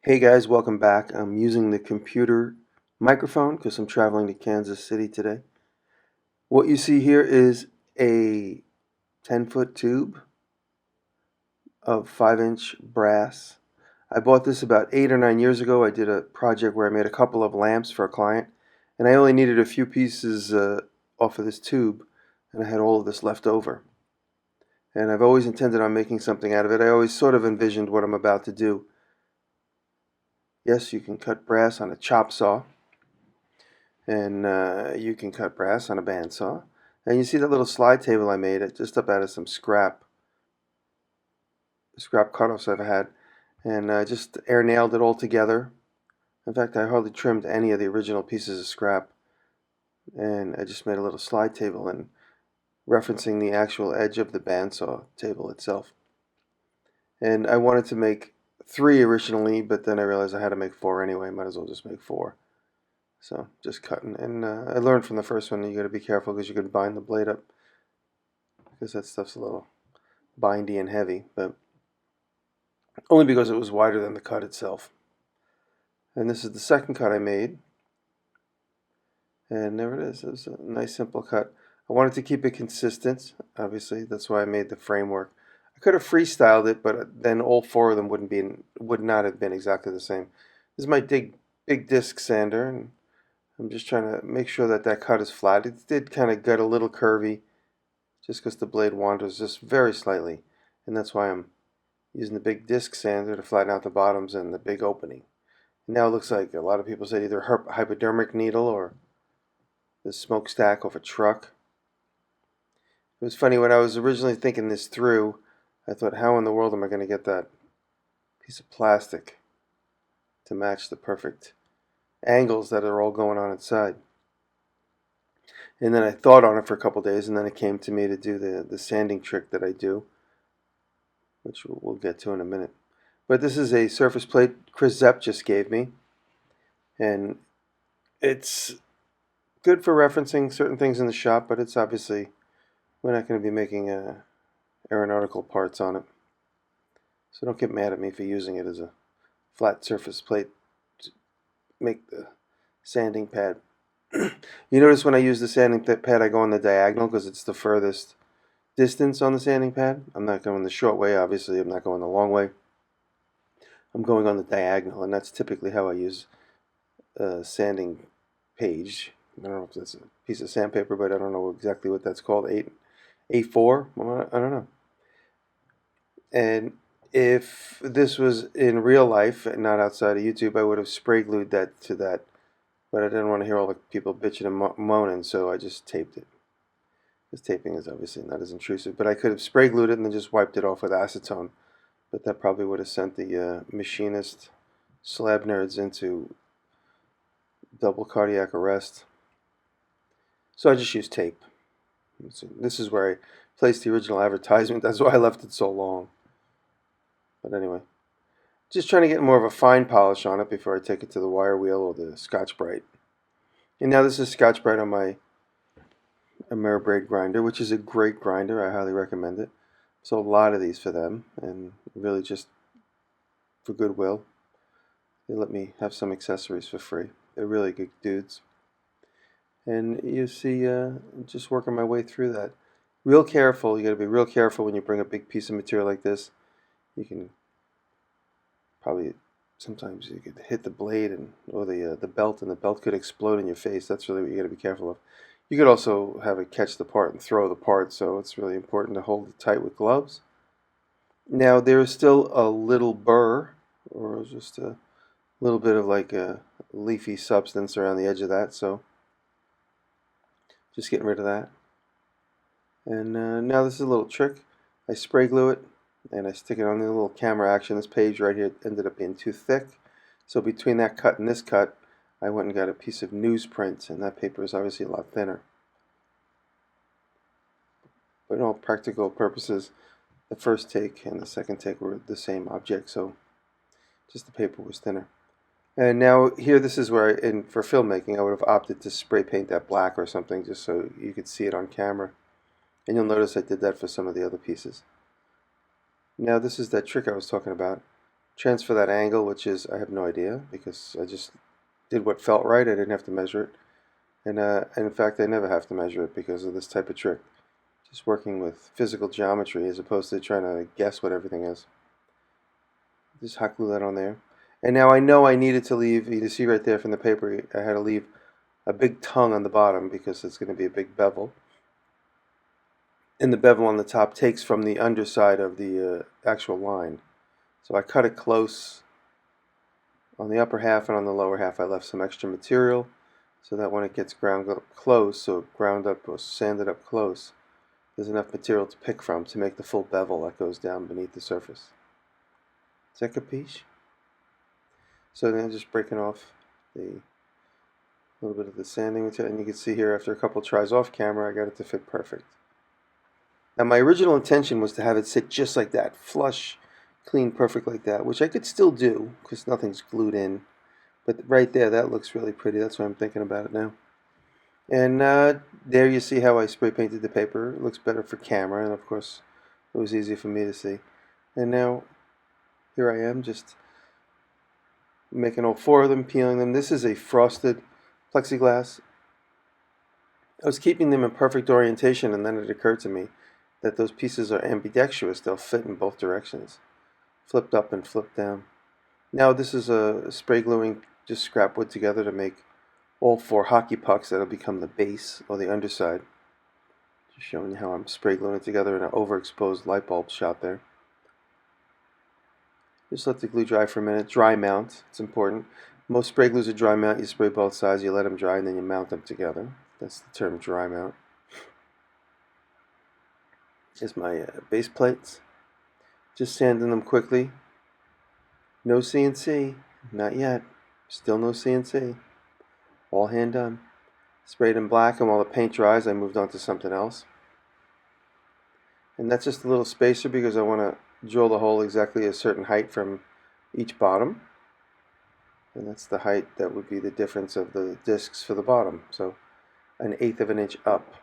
Hey guys, welcome back. I'm using the computer microphone because I'm traveling to Kansas City today. What you see here is a 10-foot tube of 5-inch brass. I bought this about 8 or 9 years ago. I did a project where I made a couple of lamps for a client, and I only needed a few pieces off of this tube, and I had all of this left over. And I've always intended on making something out of it. I always sort of envisioned what I'm about to do. Yes, you can cut brass on a chop saw. And you can cut brass on a bandsaw. And you see that little slide table I made, it just up out of some scrap cutoffs I've had, and just air nailed it all together. In fact, I hardly trimmed any of the original pieces of scrap, and I just made a little slide table and referencing the actual edge of the bandsaw table itself. And I wanted to make 3 originally, but then I realized I had to make 4 anyway. Might as well just make 4. So just cutting, and I learned from the first one you got to be careful because you could bind the blade up because that stuff's a little bindy and heavy, but only because it was wider than the cut itself. And this is the second cut I made, and there it is. It was a nice simple cut. I wanted to keep it consistent, obviously. That's why I made the framework. I could have freestyled it, but then all 4 of them would not have been exactly the same. This is my big disc sander, and I'm just trying to make sure that that cut is flat. It did kind of get a little curvy, just because the blade wanders just very slightly, and that's why I'm using the big disc sander to flatten out the bottoms and the big opening. And now it looks like a lot of people say either a hypodermic needle or the smokestack of a truck. It was funny when I was originally thinking this through, I thought, how in the world am I going to get that piece of plastic to match the perfect angles that are all going on inside? And then I thought on it for a couple days, and then it came to me to do the sanding trick that I do, which we'll get to in a minute. But this is a surface plate Chris Zepp just gave me, and it's good for referencing certain things in the shop, but it's obviously, we're not going to be making aeronautical parts on it. So don't get mad at me for using it as a flat surface plate to make the sanding pad. You notice when I use the sanding pad, I go on the diagonal because it's the furthest distance on the sanding pad. I'm not going the short way, obviously. I'm not going the long way. I'm going on the diagonal, and that's typically how I use a sanding page. I don't know if that's a piece of sandpaper, but I don't know exactly what that's called. A4? I don't know. And if this was in real life and not outside of YouTube, I would have spray glued that to that. But I didn't want to hear all the people bitching and moaning, so I just taped it. This taping is obviously not as intrusive, but I could have spray glued it and then just wiped it off with acetone. But that probably would have sent the machinist slab nerds into double cardiac arrest. So I just used tape. This is where I placed the original advertisement. That's why I left it so long. But anyway, just trying to get more of a fine polish on it before I take it to the wire wheel or the Scotch-Brite. And now this is Scotch-Brite on my Ameribraid grinder, which is a great grinder. I highly recommend it. So a lot of these for them, and really just for goodwill. They let me have some accessories for free. They're really good dudes. And you see, just working my way through that. Real careful. You got to be real careful when you bring a big piece of material like this. You can probably sometimes you could hit the blade or the belt, and the belt could explode in your face. That's really what you got to be careful of. You could also have it catch the part and throw the part, so it's really important to hold it tight with gloves. Now there's still a little burr, or just a little bit of like a leafy substance around the edge of that, so just getting rid of that. And now this is a little trick. I spray glue it and I stick it on the little camera action. This page right here ended up being too thick, so between that cut and this cut I went and got a piece of newsprint, and that paper is obviously a lot thinner. But in all practical purposes, the first take and the second take were the same object, so just the paper was thinner. And now here, this is where, for filmmaking, I would have opted to spray paint that black or something just so you could see it on camera. And you'll notice I did that for some of the other pieces. Now this is that trick I was talking about. transfer that angle, which is, I have no idea, because I just did what felt right. I didn't have to measure it. And in fact, I never have to measure it because of this type of trick. Just working with physical geometry as opposed to trying to guess what everything is. Just hot glue that on there. And now I know I needed to leave, you can see right there from the paper, I had to leave a big tongue on the bottom because it's going to be a big bevel. And the bevel on the top takes from the underside of the actual line. So I cut it close on the upper half, and on the lower half I left some extra material so that when it gets ground up close, so ground up or sanded up close, there's enough material to pick from to make the full bevel that goes down beneath the surface. Is that capiche? So then I'm just breaking off the little bit of the sanding material, and you can see here after a couple tries off camera I got it to fit perfect. Now my original intention was to have it sit just like that, flush, clean, perfect like that, which I could still do because nothing's glued in. But right there, that looks really pretty. That's why I'm thinking about it now. And there you see how I spray painted the paper. It looks better for camera, and of course it was easy for me to see. And now here I am just making all four of them, peeling them. This is a frosted plexiglass. I was keeping them in perfect orientation, and then it occurred to me that those pieces are ambidextrous. They'll fit in both directions, flipped up and flipped down. Now this is a spray gluing just scrap wood together to make all four hockey pucks that'll become the base or the underside. Just showing you how I'm spray gluing it together in an overexposed light bulb shot there. Just let the glue dry for a minute. Dry mount, it's important. Most spray glues are dry mount. You spray both sides, you let them dry, and then you mount them together. That's the term, dry mount. Here's my base plates. Just sanding them quickly. No CNC, not yet. Still no CNC. All hand done. Sprayed in black, and while the paint dries, I moved on to something else. And that's just a little spacer because I want to drill the hole exactly a certain height from each bottom. And that's the height that would be the difference of the discs for the bottom. So 1/8 of an inch up.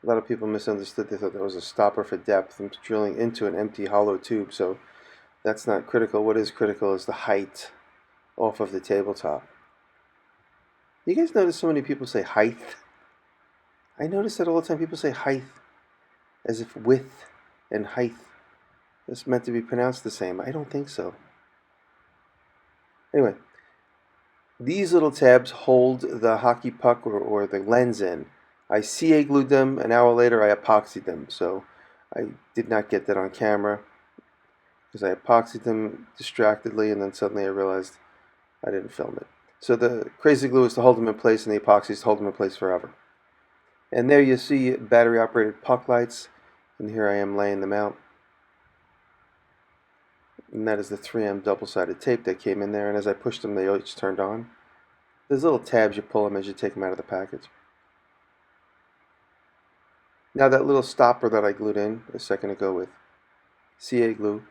A lot of people misunderstood. They thought that was a stopper for depth. I'm drilling into an empty hollow tube, so that's not critical. What is critical is the height off of the tabletop. You guys notice so many people say height? I notice that all the time. People say height as if width and height is meant to be pronounced the same. I don't think so. Anyway, these little tabs hold the hockey puck or the lens in. I CA glued them. An hour later I epoxied them, so I did not get that on camera because I epoxied them distractedly, and then suddenly I realized I didn't film it. So the crazy glue is to hold them in place, and the epoxy is to hold them in place forever. And there you see battery operated puck lights, and here I am laying them out. And that is the 3M double-sided tape that came in there, and as I pushed them they each turned on. There's little tabs, you pull them as you take them out of the package. Now that little stopper that I glued in a second ago with CA glue,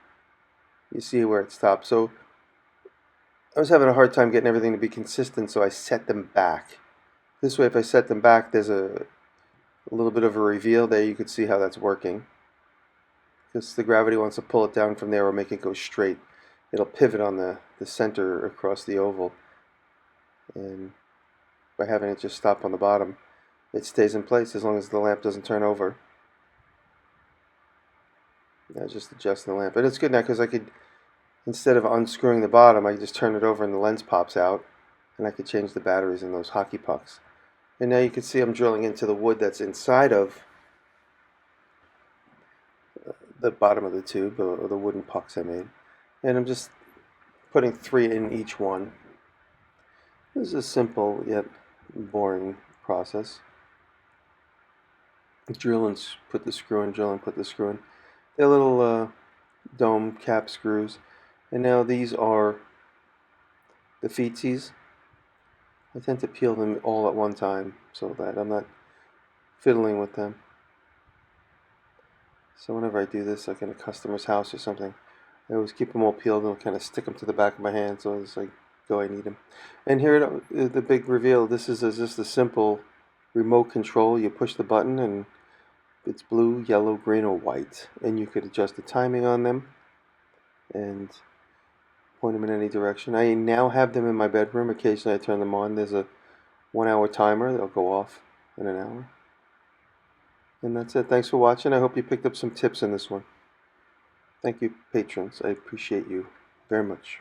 you see where it stopped. So I was having a hard time getting everything to be consistent, so I set them back. This way, if I set them back, there's a little bit of a reveal there. You can see how that's working. Because the gravity wants to pull it down from there or make it go straight. It'll pivot on the center across the oval. And by having it just stop on the bottom, it stays in place as long as the lamp doesn't turn over. Now just adjusting the lamp. And it's good now because I could, instead of unscrewing the bottom, I just turn it over and the lens pops out, and I could change the batteries in those hockey pucks. And now you can see I'm drilling into the wood that's inside of the bottom of the tube, or the wooden pucks I made. And I'm just putting 3 in each one. This is a simple yet boring process. Drill and put the screw in, drill and put the screw in. They're little dome cap screws. And now these are the feetsies. I tend to peel them all at one time so that I'm not fiddling with them. So whenever I do this, like in a customer's house or something, I always keep them all peeled and kind of stick them to the back of my hand so it's like, go, I need them. And here the big reveal. This is just a simple remote control. You push the button and it's blue, yellow, green, or white. And you could adjust the timing on them. And point them in any direction. I now have them in my bedroom. Occasionally I turn them on. There's a 1 hour timer. They'll go off in an hour. And that's it. Thanks for watching. I hope you picked up some tips in this one. Thank you, patrons. I appreciate you very much.